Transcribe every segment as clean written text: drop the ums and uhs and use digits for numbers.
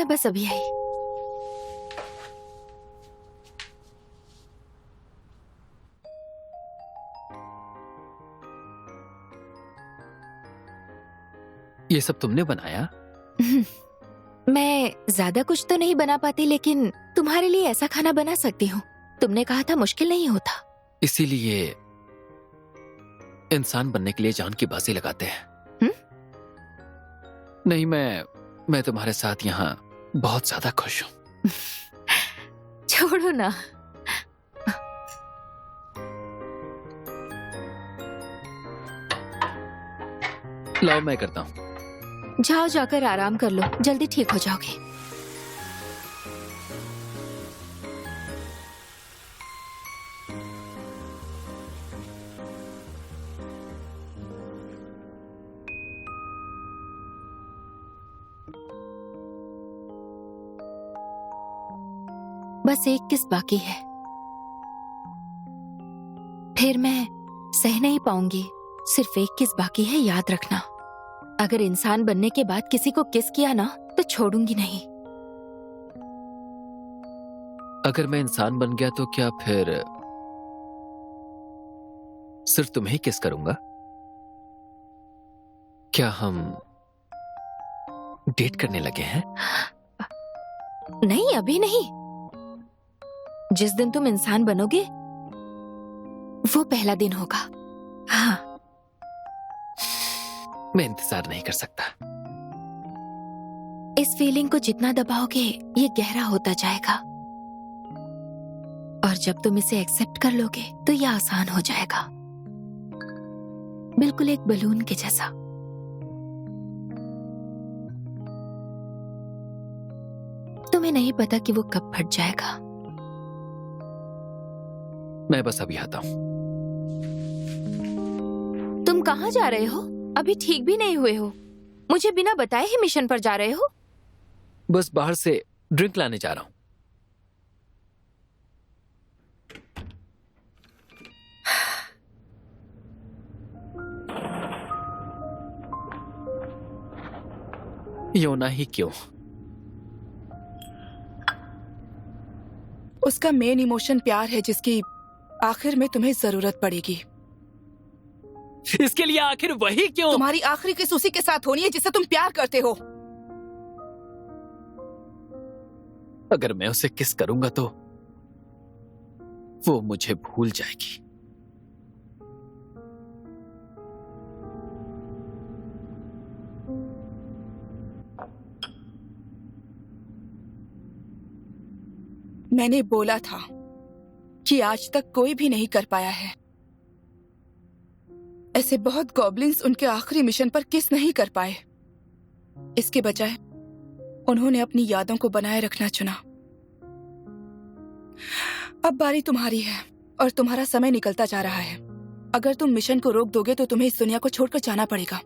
मैं बस अभी आई। ये सब तुमने बनाया? मैं ज्यादा कुछ तो नहीं बना पाती, लेकिन तुम्हारे लिए ऐसा खाना बना सकती हूँ। तुमने कहा था मुश्किल नहीं होता। इसीलिए इंसान बनने के लिए जान की बाजी लगाते हैं। नहीं, मैं तुम्हारे साथ यहाँ बहुत ज्यादा खुश हूँ। छोड़ो ना। लाओ, मैं करता हूँ। जाओ, जाकर आराम कर लो, जल्दी ठीक हो जाओगे। बस एक किस बाकी है, फिर मैं सह नहीं पाऊंगी। सिर्फ एक किस बाकी है, याद रखना। अगर इंसान बनने के बाद किसी को किस किया ना, तो छोड़ूंगी नहीं। अगर मैं इंसान बन गया तो क्या फिर सिर्फ तुम्हें ही किस करूंगा? क्या हम डेट करने लगे हैं? नहीं, अभी नहीं। जिस दिन तुम इंसान बनोगे वो पहला दिन होगा। हाँ। मैं इंतजार नहीं कर सकता। इस फीलिंग को जितना दबाओगे ये गहरा होता जाएगा, और जब तुम इसे एक्सेप्ट कर लोगे तो ये आसान हो जाएगा, बिल्कुल एक बलून के जैसा। तुम्हें नहीं पता कि वो कब फट जाएगा। मैं बस अभी आता हूँ। तुम कहाँ जा रहे हो? अभी ठीक भी नहीं हुए हो। मुझे बिना बताए ही मिशन पर जा रहे हो? बस बाहर से ड्रिंक लाने जा रहा हूँ। योना ही क्यों? उसका मेन इमोशन प्यार है, जिसकी आखिर में तुम्हें जरूरत पड़ेगी। इसके लिए आखिर वही क्यों? तुम्हारी आखिरी किस उसी के साथ होनी है जिससे तुम प्यार करते हो। अगर मैं उसे किस करूंगा तो वो मुझे भूल जाएगी। मैंने बोला था कि आज तक कोई भी नहीं कर पाया है। ऐसे बहुत गॉब्लिन्स उनके आखिरी मिशन पर किस नहीं कर पाए। इसके बजाय उन्होंने अपनी यादों को बनाए रखना चुना। अब बारी तुम्हारी है और तुम्हारा समय निकलता जा रहा है। अगर तुम मिशन को रोक दोगे तो तुम्हें इस दुनिया को छोड़कर जाना पड़ेगा।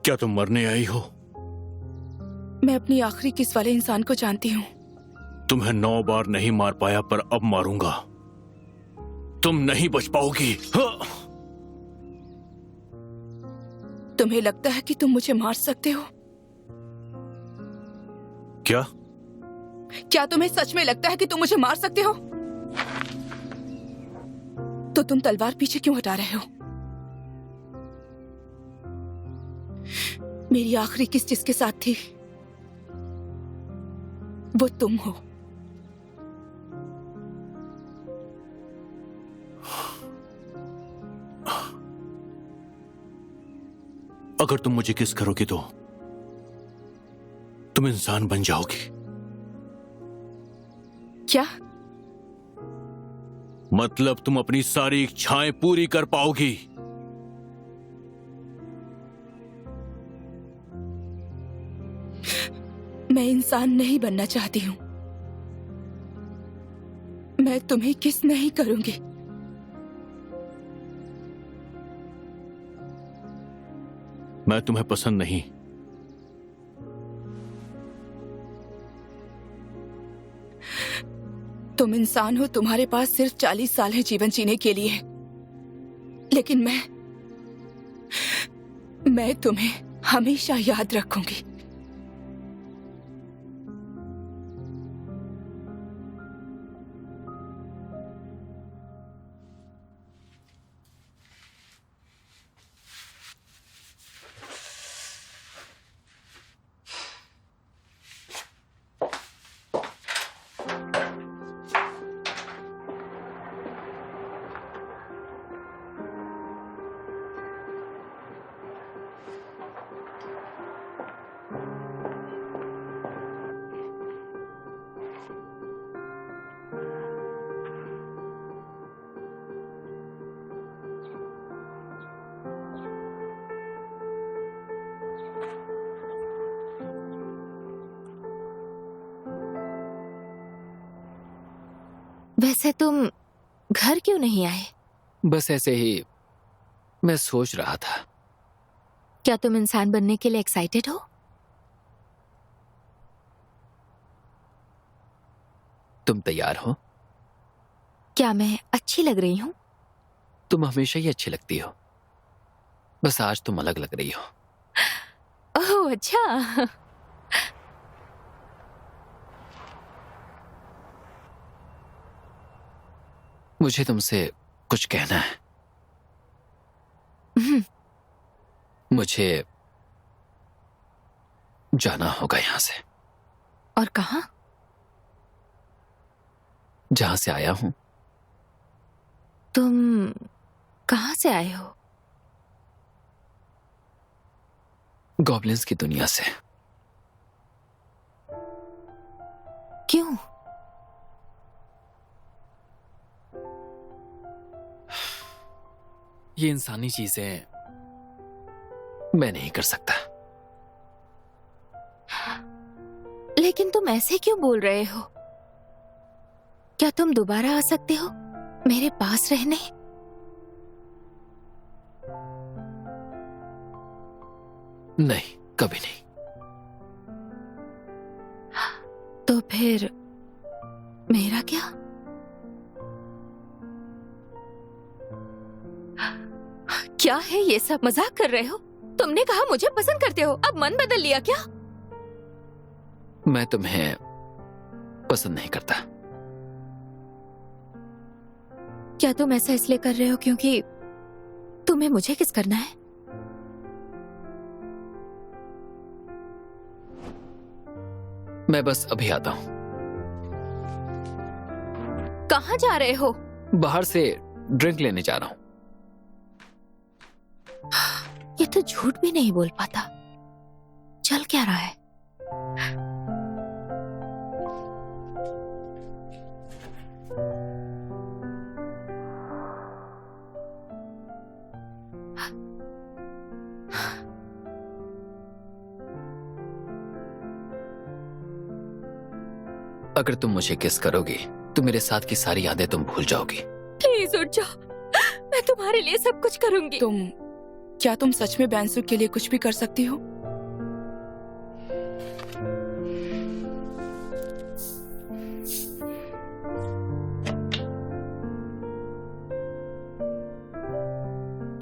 क्या तुम मरने आई हो? मैं अपनी आखिरी किस वाले इंसान को जानती हूँ। तुम्हें 9 बार नहीं मार पाया, पर अब मारूंगा। तुम नहीं बच पाओगी। हाँ। तुम्हें लगता है कि तुम मुझे मार सकते हो? क्या तुम्हें सच में लगता है कि तुम मुझे मार सकते हो? तो तुम तलवार पीछे क्यों हटा रहे हो? मेरी आखिरी किस जिसके साथ थी वो तुम हो। अगर तुम मुझे किस करोगी तो तुम इंसान बन जाओगी। क्या? मतलब तुम अपनी सारी इच्छाएं पूरी कर पाओगी। मैं इंसान नहीं बनना चाहती हूं। मैं तुम्हें किस नहीं करूंगी। मैं तुम्हें पसंद नहीं। तुम इंसान हो, तुम्हारे पास सिर्फ 40 साल है जीवन जीने के लिए, लेकिन मैं तुम्हें हमेशा याद रखूंगी। वैसे तुम घर क्यों नहीं आए? बस ऐसे ही मैं सोच रहा था। क्या तुम इंसान बनने के लिए एक्साइटेड हो? तुम तैयार हो? क्या मैं अच्छी लग रही हूँ? तुम हमेशा ही अच्छी लगती हो, बस आज तुम अलग लग रही हो। ओह अच्छा। मुझे तुमसे कुछ कहना है। मुझे जाना होगा यहां से। और कहाँ? जहां से आया हूं। तुम कहाँ से आए हो? गॉब्लिन्स की दुनिया से। क्यों? ये इंसानी चीजें मैं नहीं कर सकता। लेकिन तुम ऐसे क्यों बोल रहे हो? क्या तुम दोबारा आ सकते हो मेरे पास रहने? नहीं, कभी नहीं। तो फिर मेरा क्या? क्या है ये सब? मजाक कर रहे हो? तुमने कहा मुझे पसंद करते हो, अब मन बदल लिया क्या? मैं तुम्हें पसंद नहीं करता। क्या तुम ऐसा इसलिए कर रहे हो क्योंकि तुम्हें मुझे किस करना है? मैं बस अभी आता हूं। कहाँ जा रहे हो? बाहर से ड्रिंक लेने जा रहा हूं। ये तो झूठ भी नहीं बोल पाता। चल क्या रहा है? अगर तुम मुझे किस करोगी तो मेरे साथ की सारी यादें तुम भूल जाओगी। प्लीज उठ जाओ, मैं तुम्हारे लिए सब कुछ करूंगी। क्या तुम सच में बैंसू के लिए कुछ भी कर सकती हो?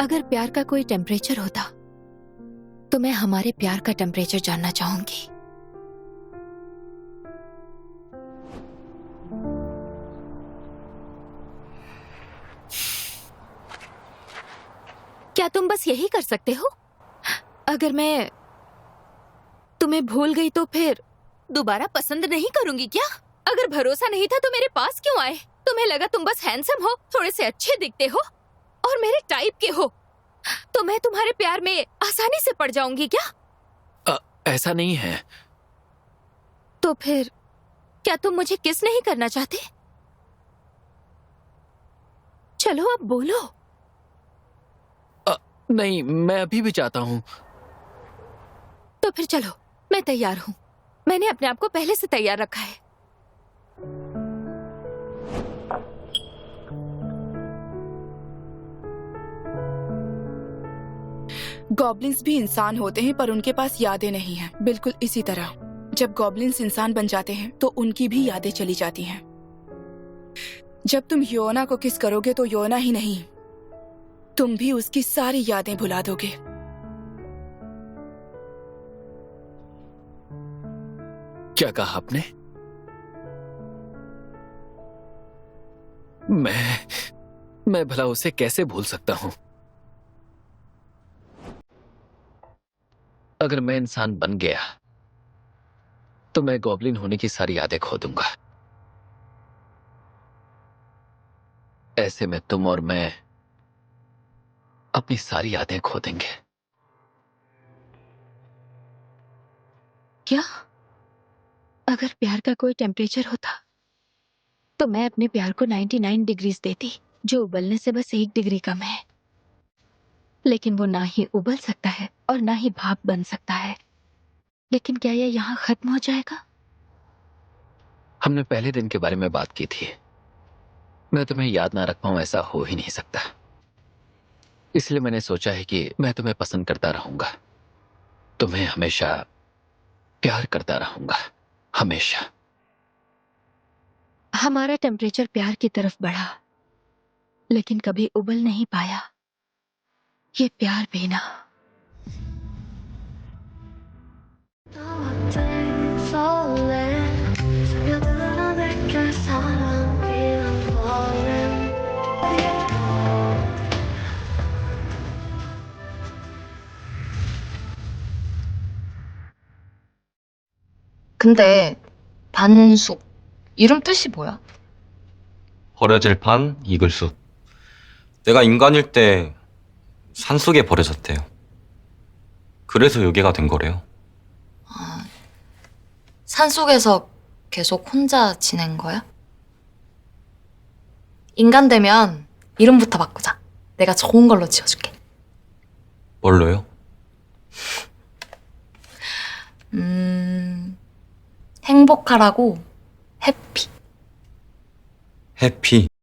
अगर प्यार का कोई टेम्परेचर होता तो मैं हमारे प्यार का टेम्परेचर जानना चाहूंगी। क्या तुम बस यही कर सकते हो? अगर मैं तुम्हें भूल गई तो फिर दोबारा पसंद नहीं करूंगी क्या? अगर भरोसा नहीं था तो मेरे पास क्यों आए? तुम्हें लगा तुम बस हैंडसम हो, थोड़े से अच्छे दिखते हो और मेरे टाइप के हो, तो मैं तुम्हारे प्यार में आसानी से पड़ जाऊंगी क्या? ऐसा नहीं है। तो फिर क्या तुम मुझे किस नहीं करना चाहते? चलो अब बोलो। नहीं, मैं अभी भी चाहता हूं। तो फिर चलो, मैं तैयार हूं। मैंने अपने आप को पहले से तैयार रखा है। गॉब्लिन्स भी इंसान होते हैं पर उनके पास यादें नहीं हैं। बिल्कुल इसी तरह जब गॉब्लिन्स इंसान बन जाते हैं तो उनकी भी यादें चली जाती हैं। जब तुम योना को किस करोगे तो योना ही नहीं, तुम भी उसकी सारी यादें भुला दोगे। क्या कहा आपने? मैं भला उसे कैसे भूल सकता हूं? अगर मैं इंसान बन गया तो मैं गॉब्लिन होने की सारी यादें खो दूंगा। ऐसे में तुम और मैं अपनी सारी यादें खो देंगे। क्या? अगर प्यार का कोई टेम्परेचर होता तो मैं अपने प्यार को 99 डिग्रीज देती, जो उबलने से बस 1 डिग्री कम है। लेकिन वो ना ही उबल सकता है और ना ही भाप बन सकता है। लेकिन क्या यह यहाँ खत्म हो जाएगा? हमने पहले दिन के बारे में बात की थी। मैं तुम्हें याद ना रख पाऊं ऐसा हो ही नहीं सकता। इसलिए मैंने सोचा है कि मैं तुम्हें पसंद करता रहूंगा, तुम्हें हमेशा प्यार करता रहूंगा, हमेशा। हमारा टेम्परेचर प्यार की तरफ बढ़ा, लेकिन कभी उबल नहीं पाया। ये प्यार भी ना। 근데 반숙 이름 뜻이 뭐야? 버려질 판 이글숲. 내가 인간일 때 산속에 버려졌대요. 그래서 요괴가 된 거래요. 산속에서 계속 혼자 지낸 거야? 인간 되면 이름부터 바꾸자. 내가 좋은 걸로 지어줄게. 뭘로요? 행복하라고 해피. 해피.